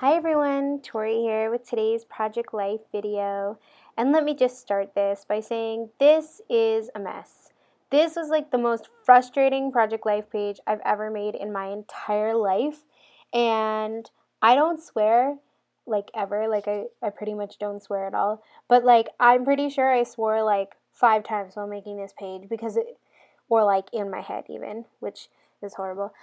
Hi everyone, Tori here with today's Project Life video. And let me just start this by saying this is a mess. This was like the most frustrating Project Life page I've ever made in my entire life. And I don't swear like ever, like I pretty much don't swear at all. But like I'm pretty sure I swore like 5 times while making this page or like in my head even, which is horrible.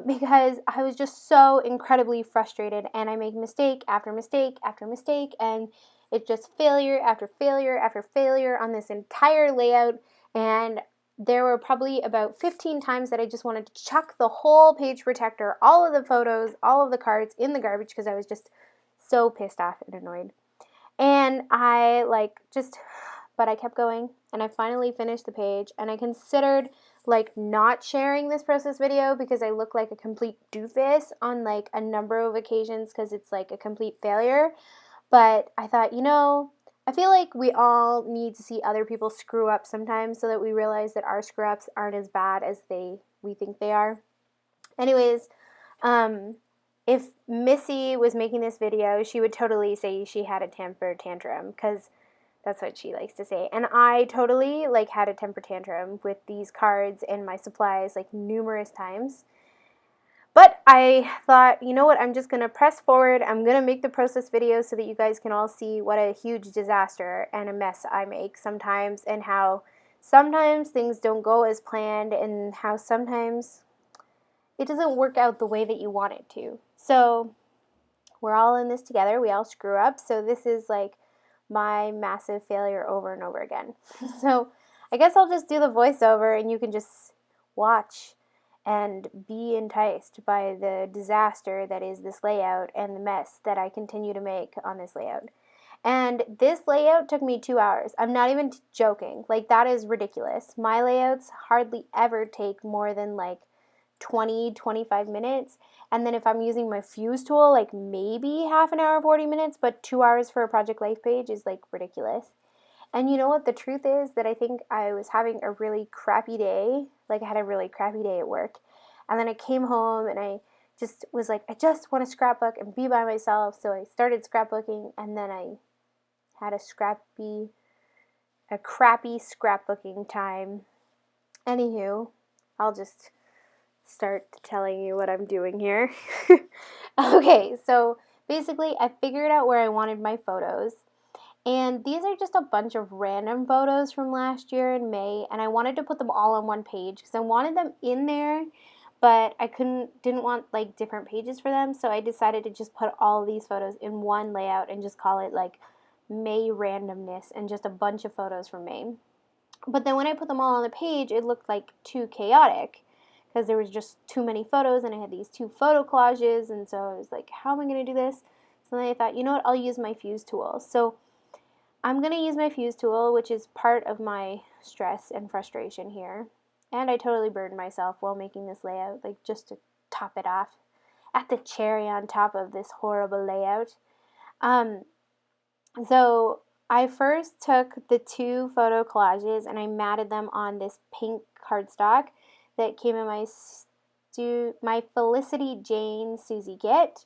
Because I was just so incredibly frustrated and I make mistake after mistake after mistake and it's just failure after failure after failure on this entire layout. And there were probably about 15 times that I just wanted to chuck the whole page protector, all of the photos, all of the cards in the garbage because I was just so pissed off and annoyed. And but I kept going and I finally finished the page and I considered like not sharing this process video because I look like a complete doofus on like a number of occasions because it's like a complete failure. But I thought, I feel like we all need to see other people screw up sometimes so that we realize that our screw ups aren't as bad as we think they are. Anyways, if Missy was making this video, she would totally say she had a temper tantrum because that's what she likes to say. And I totally like had a temper tantrum with these cards and my supplies like numerous times. But I thought, you know what, I'm just going to press forward. I'm going to make the process video so that you guys can all see what a huge disaster and a mess I make sometimes and how sometimes things don't go as planned and how sometimes it doesn't work out the way that you want it to. So we're all in this together. We all screw up. So this is like my massive failure over and over again. So I guess I'll just do the voiceover and you can just watch and be enticed by the disaster that is this layout and the mess that I continue to make on this layout. And this layout took me 2 hours. I'm not even joking. Like, that is ridiculous. My layouts hardly ever take more than like 20-25 minutes. And then if I'm using my fuse tool, like maybe half an hour, 40 minutes, but 2 hours for a Project Life page is like ridiculous. And you know what? The truth is that I think I was having a really crappy day. Like I had a really crappy day at work. And then I came home and I just was like, I just want to scrapbook and be by myself. So I started scrapbooking and then I had a crappy scrapbooking time. Anywho, I'll just start telling you what I'm doing here. Okay, so basically I figured out where I wanted my photos. And these are just a bunch of random photos from last year in May, and I wanted to put them all on one page because I wanted them in there, but I didn't want like different pages for them, so I decided to just put all of these photos in one layout and just call it like May randomness and just a bunch of photos from May. But then when I put them all on the page, it looked like too chaotic because there was just too many photos and I had these 2 photo collages, and so I was like, how am I going to do this? So then I thought, you know what, I'll use my fuse tool. So I'm going to use my fuse tool, which is part of my stress and frustration here. And I totally burned myself while making this layout, like just to top it off. At the cherry on top of this horrible layout. So I first took the 2 photo collages and I matted them on this pink cardstock that came in my Felicity Jane Susie kit.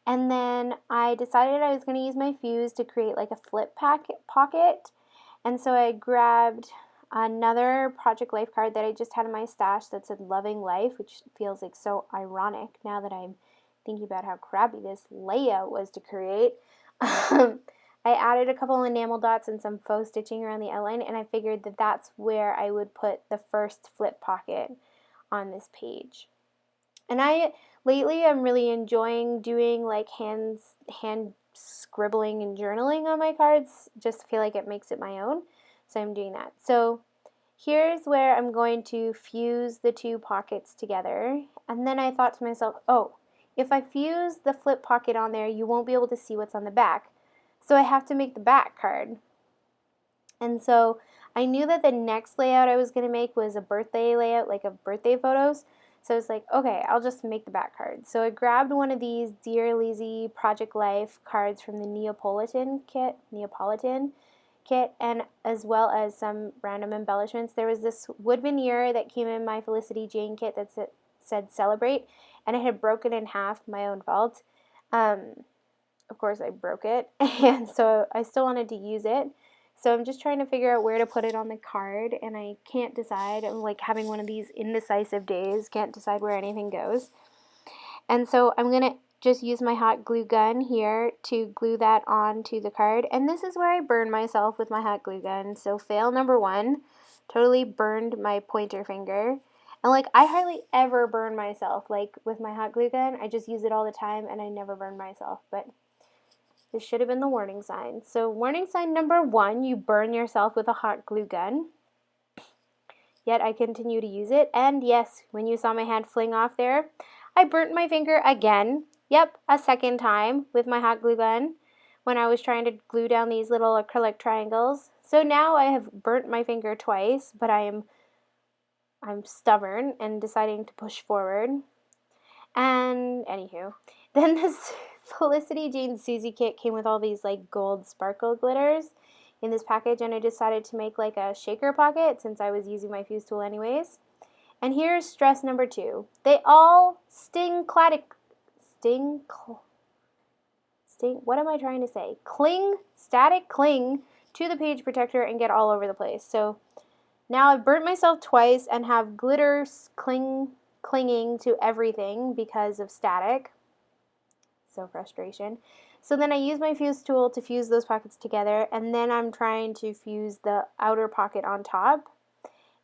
And then I decided I was going to use my fuse to create like a flip pocket. And so I grabbed another Project Life card that I just had in my stash that said Loving Life, which feels like so ironic now that I'm thinking about how crappy this layout was to create. I added a couple enamel dots and some faux stitching around the outline, and I figured that that's where I would put the first flip pocket on this page. And lately I'm really enjoying doing like hand scribbling and journaling on my cards. Just feel like it makes it my own. So I'm doing that. So here's where I'm going to fuse the 2 pockets together. And then I thought to myself, oh, if I fuse the flip pocket on there, you won't be able to see what's on the back. So I have to make the back card. And so I knew that the next layout I was going to make was a birthday layout, like of birthday photos. So I was like, okay, I'll just make the back card. So I grabbed one of these Dear Lizzie Project Life cards from the Neapolitan kit, and as well as some random embellishments. There was this wood veneer that came in my Felicity Jane kit that said Celebrate, and it had broken in half, my own fault. of course I broke it, and so I still wanted to use it. So I'm just trying to figure out where to put it on the card, and I can't decide. I'm like having one of these indecisive days, can't decide where anything goes. And so I'm going to just use my hot glue gun here to glue that onto the card. And this is where I burned myself with my hot glue gun. So fail number 1, totally burned my pointer finger. And like I hardly ever burn myself like with my hot glue gun. I just use it all the time and I never burn myself. But this should have been the warning sign. So warning sign number 1, you burn yourself with a hot glue gun. Yet I continue to use it. And yes, when you saw my hand fling off there, I burnt my finger again. Yep, a second time with my hot glue gun when I was trying to glue down these little acrylic triangles. So now I have burnt my finger twice, but I'm stubborn and deciding to push forward. And anywho, then this Felicity Jane Susie kit came with all these like gold sparkle glitters in this package, and I decided to make like a shaker pocket since I was using my fuse tool anyways. And here's stress number 2. They all static cling to the page protector and get all over the place. So now I've burnt myself twice and have glitters clinging to everything because of static. So frustration. So then I use my fuse tool to fuse those pockets together, and then I'm trying to fuse the outer pocket on top.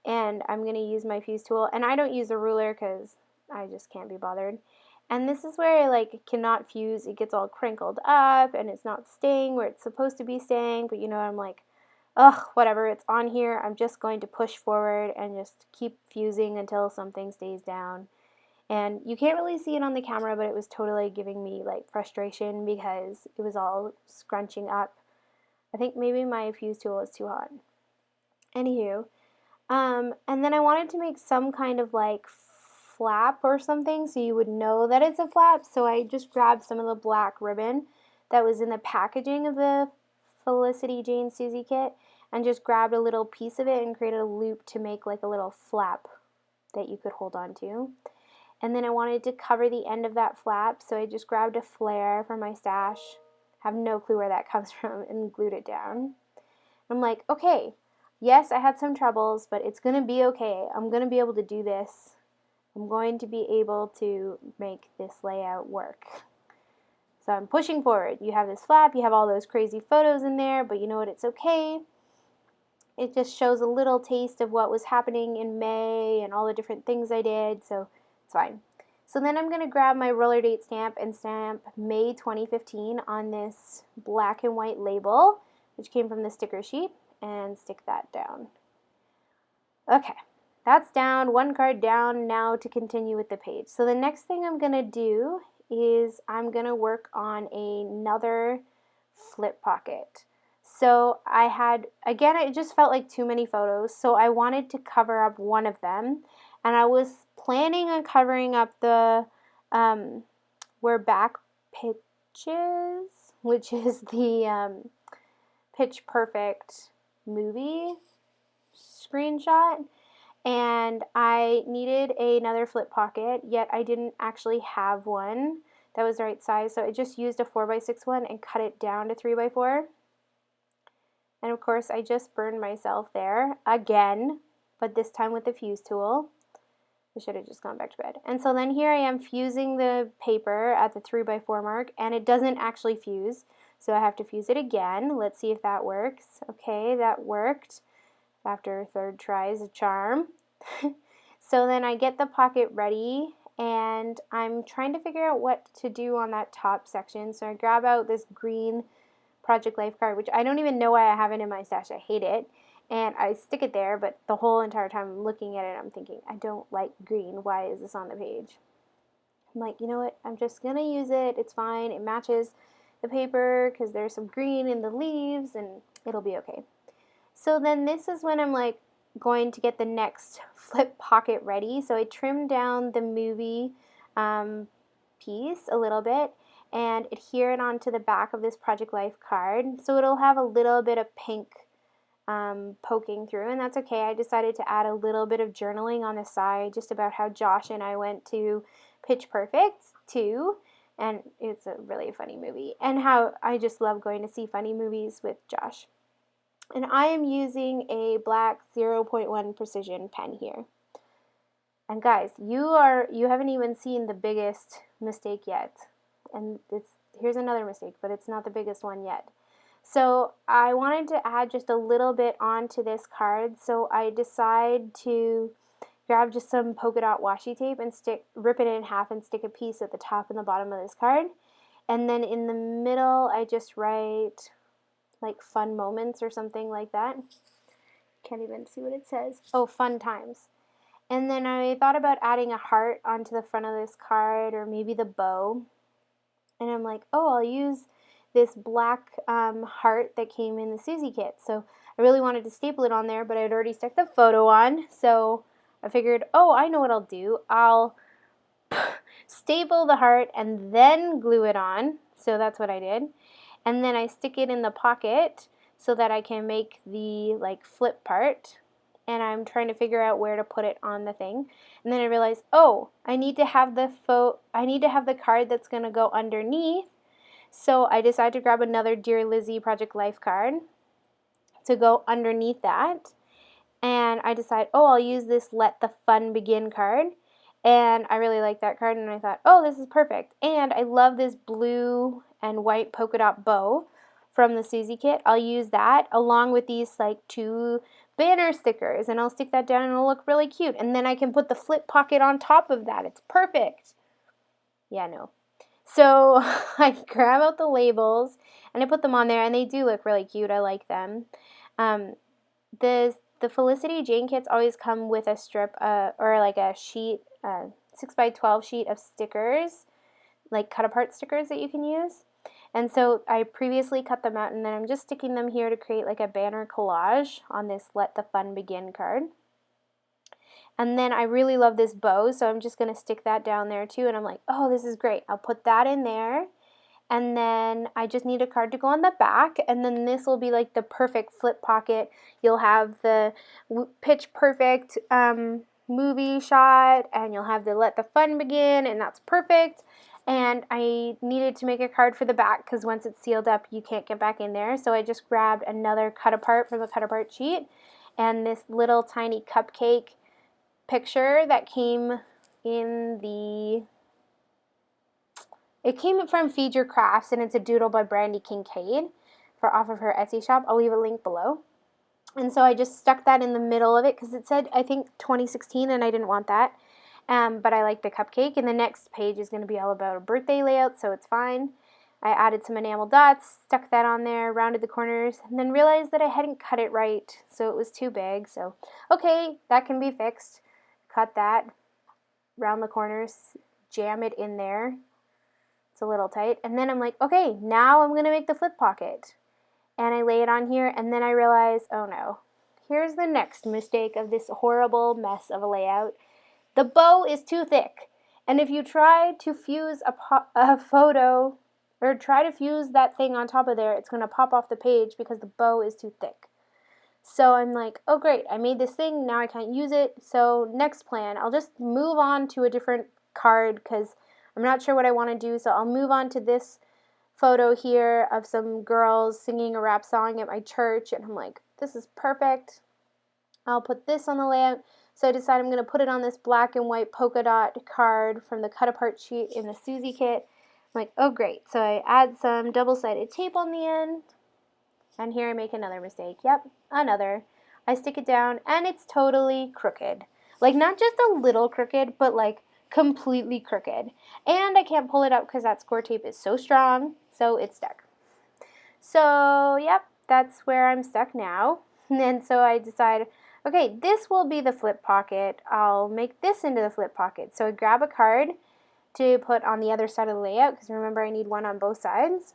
And I'm going to use my fuse tool, and I don't use a ruler because I just can't be bothered. And this is where I like cannot fuse. It gets all crinkled up and it's not staying where it's supposed to be staying, but you know, I'm like, ugh, whatever, it's on here. I'm just going to push forward and just keep fusing until something stays down. And you can't really see it on the camera, but it was totally giving me like frustration because it was all scrunching up. I think maybe my fuse tool is too hot. Anywho, and then I wanted to make some kind of like flap or something so you would know that it's a flap. So I just grabbed some of the black ribbon that was in the packaging of the Felicity Jane Susie kit and just grabbed a little piece of it and created a loop to make like a little flap that you could hold on to. And then I wanted to cover the end of that flap, so I just grabbed a flare from my stash, have no clue where that comes from, and glued it down. I'm like, okay, yes, I had some troubles, but it's going to be okay. I'm going to be able to do this. I'm going to be able to make this layout work. So I'm pushing forward. You have this flap, you have all those crazy photos in there, but you know what, it's okay. It just shows a little taste of what was happening in May and all the different things I did, so it's fine. So then I'm going to grab my roller date stamp and stamp May 2015 on this black and white label, which came from the sticker sheet, and stick that down. Okay, that's down, one card down. Now to continue with the page. So the next thing I'm going to do is I'm going to work on another flip pocket. So I had, again, it just felt like too many photos, so I wanted to cover up one of them, and I was planning on covering up the We're Back Pitches, which is the Pitch Perfect movie screenshot, and I needed another flip pocket, yet I didn't actually have one that was the right size, so I just used a 4x6 one and cut it down to 3x4. And of course I just burned myself there again, but this time with the fuse tool. I should have just gone back to bed. And so then here I am fusing the paper at the 3x4 mark, and it doesn't actually fuse, so I have to fuse it again. Let's see if that works. Okay, that worked. After third try is a charm. So then I get the pocket ready, and I'm trying to figure out what to do on that top section. So I grab out this green Project Life card, which I don't even know why I have it in my stash. I hate it. And I stick it there, but the whole entire time I'm looking at it, I'm thinking, I don't like green. Why is this on the page? I'm like, you know what? I'm just going to use it. It's fine. It matches the paper because there's some green in the leaves, and it'll be okay. So then this is when I'm like going to get the next flip pocket ready. So I trimmed down the movie piece a little bit and adhere it onto the back of this Project Life card. So it'll have a little bit of pink poking through, and that's okay. I decided to add a little bit of journaling on the side just about how Josh and I went to Pitch Perfect too. And it's a really funny movie. And how I just love going to see funny movies with Josh. And I am using a black 0.1 precision pen here. And guys, you haven't even seen the biggest mistake yet. And here's another mistake, but it's not the biggest one yet. So I wanted to add just a little bit onto this card, so I decide to grab just some polka dot washi tape and rip it in half and stick a piece at the top and the bottom of this card. And then in the middle, I just write like fun moments or something like that. Can't even see what it says. Oh, fun times. And then I thought about adding a heart onto the front of this card, or maybe the bow. And I'm like, oh, I'll use this black heart that came in the Susie kit. So I really wanted to staple it on there, but I'd already stuck the photo on. So I figured, oh, I know what I'll do. I'll staple the heart and then glue it on. So that's what I did. And then I stick it in the pocket so that I can make the like flip part. And I'm trying to figure out where to put it on the thing. And then I realized, oh, I need to have the card that's going to go underneath. So I decided to grab another Dear Lizzie Project Life card to go underneath that. And I decide, oh, I'll use this Let the Fun Begin card. And I really like that card, and I thought, oh, this is perfect. And I love this blue and white polka dot bow from the Susie kit. I'll use that along with these like 2 banner stickers, and I'll stick that down and it'll look really cute. And then I can put the flip pocket on top of that. It's perfect. Yeah, no. So I grab out the labels and I put them on there, and they do look really cute. I like them. The Felicity Jane kits always come with a strip or like a sheet, 6x12 sheet of stickers, like cut apart stickers that you can use. And so I previously cut them out, and then I'm just sticking them here to create like a banner collage on this Let the Fun Begin card. And then I really love this bow, so I'm just going to stick that down there too. And I'm like, oh, this is great. I'll put that in there. And then I just need a card to go on the back, and then this will be like the perfect flip pocket. You'll have the pitch perfect movie shot, and you'll have the Let the Fun Begin, and that's perfect. And I needed to make a card for the back because once it's sealed up, you can't get back in there. So I just grabbed another cut apart from the cut apart sheet, and this little tiny cupcake picture that came in it came from Feed Your Crafts, and it's a doodle by Brandy Kincaid off of her Etsy shop. I'll leave a link below. And so I just stuck that in the middle of it because it said, I think, 2016, and I didn't want that. But I like the cupcake. And the next page is going to be all about a birthday layout, so it's fine. I added some enamel dots, stuck that on there, rounded the corners, and then realized that I hadn't cut it right, so it was too big. So, okay, that can be fixed. Cut that, round the corners, jam it in there. It's a little tight. And then I'm like, okay, now I'm going to make the flip pocket. And I lay it on here, and then I realize, oh no, here's the next mistake of this horrible mess of a layout. The bow is too thick. And if you try to fuse a photo, or try to fuse that thing on top of there, it's going to pop off the page because the bow is too thick. So I'm like, oh great, I made this thing, now I can't use it. So next plan, I'll just move on to a different card because I'm not sure what I want to do. So I'll move on to this photo here of some girls singing a rap song at my church, and I'm like, this is perfect. I'll put this on the layout. So I decided I'm going to put it on this black and white polka dot card from the cut apart sheet in the Susie kit. I'm like, oh great. So I add some double-sided tape on the end, and here I make another mistake. Yep, another. I stick it down, and it's totally crooked. Like, not just a little crooked, but like completely crooked. And I can't pull it out because that score tape is so strong, so it's stuck. So, yep, that's where I'm stuck now. And so I decide, okay, this will be the flip pocket. I'll make this into the flip pocket. So I grab a card to put on the other side of the layout, because remember I need one on both sides.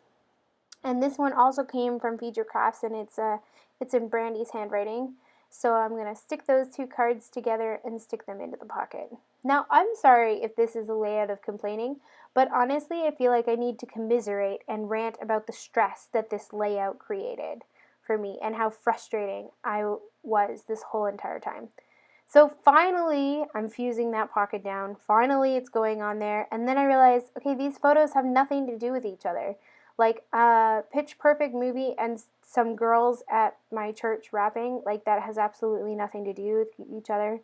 And this one also came from Feed Your Crafts, and it's in Brandy's handwriting. So I'm going to stick those 2 cards together and stick them into the pocket. Now, I'm sorry if this is a layout of complaining, but honestly, I feel like I need to commiserate and rant about the stress that this layout created for me and how frustrating I was this whole entire time. So finally, I'm fusing that pocket down. Finally, it's going on there. And then I realized, okay, these photos have nothing to do with each other. Like a Pitch Perfect movie and some girls at my church rapping, like that has absolutely nothing to do with each other.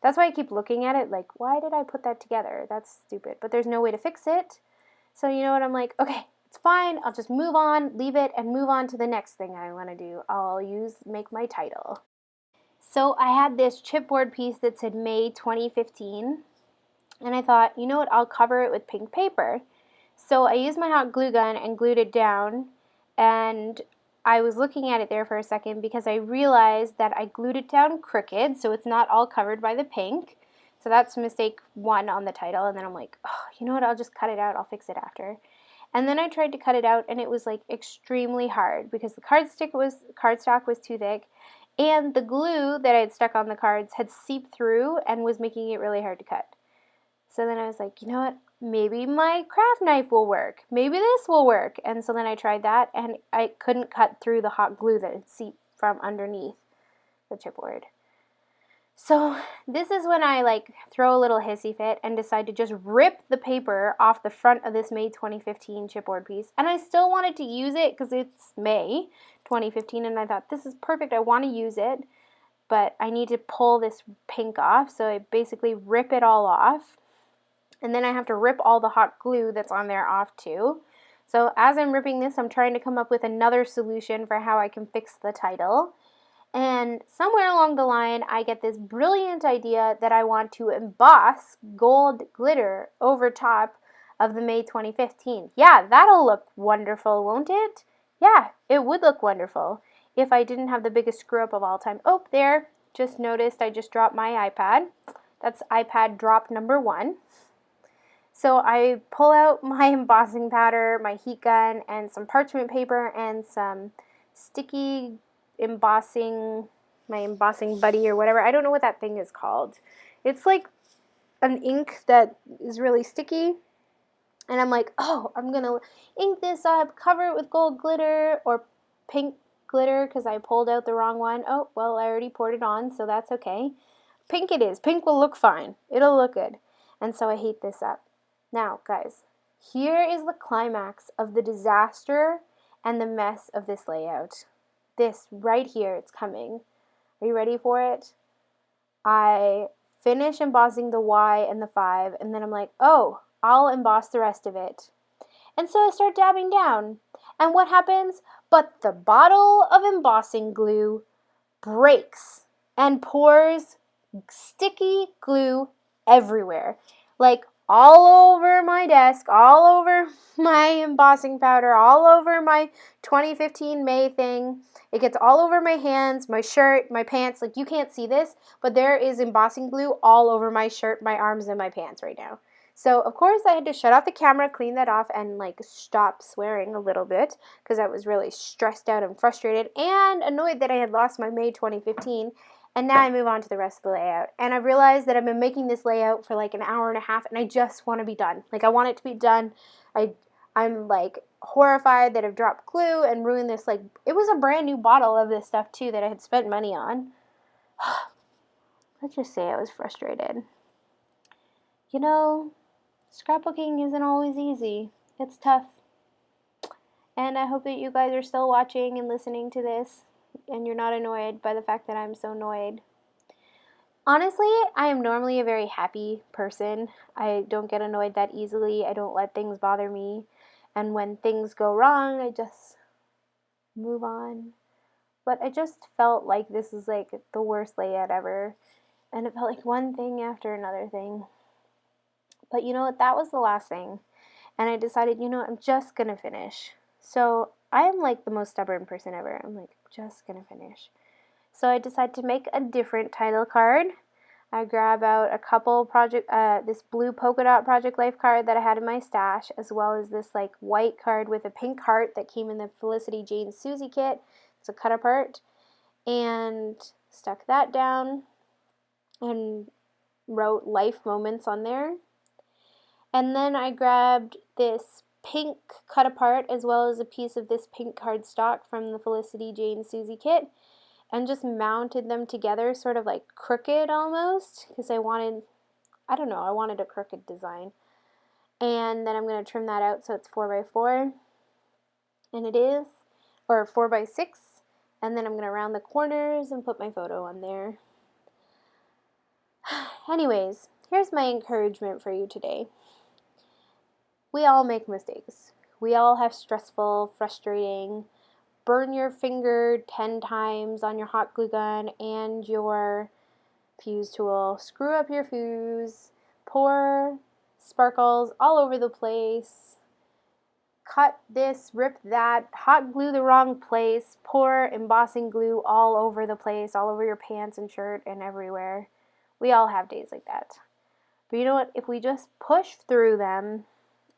That's why I keep looking at it like, why did I put that together? That's stupid. But there's no way to fix it. So you know what? I'm like, okay, it's fine. I'll just move on, leave it, and move on to the next thing I want to do. I'll make my title. So I had this chipboard piece that said May 2015, and I thought, you know what, I'll cover it with pink paper. So I used my hot glue gun and glued it down, and I was looking at it there for a second because I realized that I glued it down crooked, so it's not all covered by the pink. So that's mistake one on the title, and then I'm like, oh, you know what, I'll just cut it out, I'll fix it after. And then I tried to cut it out, and it was like extremely hard because the cardstock was too thick, and the glue that I had stuck on the cards had seeped through and was making it really hard to cut. So then I was like, you know what, maybe my craft knife will work. Maybe this will work. And so then I tried that, and I couldn't cut through the hot glue that had seeped from underneath the chipboard. So this is when I like throw a little hissy fit and decide to just rip the paper off the front of this May 2015 chipboard piece. And I still wanted to use it because it's May 2015, and I thought, this is perfect, I want to use it, but I need to pull this pink off. So I basically rip it all off, and then I have to rip all the hot glue that's on there off too. So as I'm ripping this, I'm trying to come up with another solution for how I can fix the title. And somewhere along the line, I get this brilliant idea that I want to emboss gold glitter over top of the May 2015. Yeah, that'll look wonderful, won't it? Yeah, it would look wonderful if I didn't have the biggest screw up of all time. Oh, there, just noticed I just dropped my iPad. That's iPad drop number 1. So I pull out my embossing powder, my heat gun, and some parchment paper and some sticky my embossing buddy or whatever. I don't know what that thing is called. It's like an ink that is really sticky. And I'm like, oh, I'm going to ink this up, cover it with gold glitter or pink glitter because I pulled out the wrong one. Oh, well, I already poured it on, so that's okay. Pink it is. Pink will look fine. It'll look good. And so I heat this up. Now, guys, here is the climax of the disaster and the mess of this layout. This right here, it's coming. Are you ready for it? I finish embossing the Y and the 5, and then I'm like, oh, I'll emboss the rest of it. And so I start dabbing down. And what happens? But the bottle of embossing glue breaks and pours sticky glue everywhere. Like all over my desk, all over my embossing powder, all over my 2015 May thing. It gets all over my hands, my shirt, my pants. Like, you can't see this, but there is embossing glue all over my shirt, my arms, and my pants right now. So, of course, I had to shut off the camera, clean that off, and, like, stop swearing a little bit because I was really stressed out and frustrated and annoyed that I had lost my May 2015. And now I move on to the rest of the layout. And I realized that I've been making this layout for like an hour and a half, and I just want to be done. Like, I want it to be done. I'm like horrified that I've dropped glue and ruined this. Like, it was a brand new bottle of this stuff too that I had spent money on. Let's just say I was frustrated. You know, scrapbooking isn't always easy. It's tough. And I hope that you guys are still watching and listening to this, and you're not annoyed by the fact that I'm so annoyed. Honestly, I am normally a very happy person. I don't get annoyed that easily. I don't let things bother me. And when things go wrong, I just move on. But I just felt like this is like the worst layout ever. And it felt like one thing after another thing. But you know what? That was the last thing. And I decided, you know, I'm just going to finish. So I am like the most stubborn person ever. I'm like, just going to finish. So I decided to make a different title card. I grab out a couple this blue polka dot Project Life card that I had in my stash, as well as this like white card with a pink heart that came in the Felicity Jane Susie kit. It's a cut apart. And stuck that down and wrote life moments on there. And then I grabbed this pink cut apart as well as a piece of this pink cardstock from the Felicity Jane Susie kit. and just mounted them together sort of like crooked almost, because I wanted a crooked design. And then I'm going to trim that out so it's 4x4, and it is, or 4x6, and then I'm going to round the corners and put my photo on there. Anyways, here's my encouragement for you today. We all make mistakes. We all have stressful, frustrating, burn your finger 10 times on your hot glue gun and your fuse tool, screw up your fuse, pour sparkles all over the place, cut this, rip that, hot glue the wrong place, pour embossing glue all over the place, all over your pants and shirt and everywhere. We all have days like that. But you know what? If we just push through them,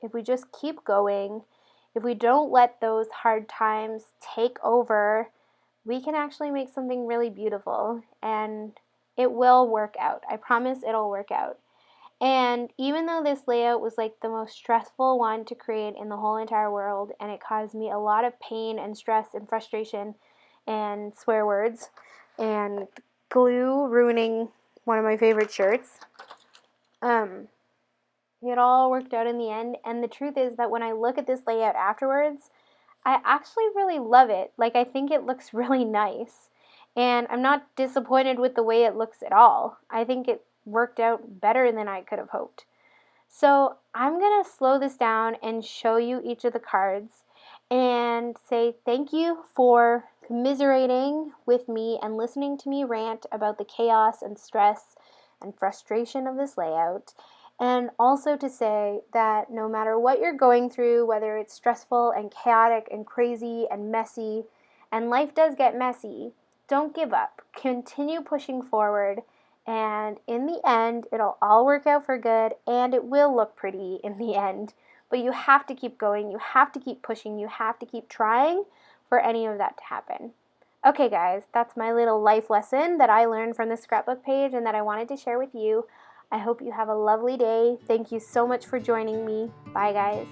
if we just keep going, if we don't let those hard times take over, we can actually make something really beautiful, and it will work out. I promise it'll work out. And even though this layout was like the most stressful one to create in the whole entire world, and it caused me a lot of pain and stress and frustration and swear words and glue ruining one of my favorite shirts, it all worked out in the end. And the truth is that when I look at this layout afterwards, I actually really love it. Like, I think it looks really nice. And I'm not disappointed with the way it looks at all. I think it worked out better than I could have hoped. So I'm going to slow this down and show you each of the cards and say thank you for commiserating with me and listening to me rant about the chaos and stress and frustration of this layout. And also to say that no matter what you're going through, whether it's stressful and chaotic and crazy and messy, and life does get messy, don't give up. Continue pushing forward, and in the end, it'll all work out for good, and it will look pretty in the end. But you have to keep going. You have to keep pushing. You have to keep trying for any of that to happen. Okay, guys, that's my little life lesson that I learned from the scrapbook page and that I wanted to share with you. I hope you have a lovely day. Thank you so much for joining me. Bye, guys.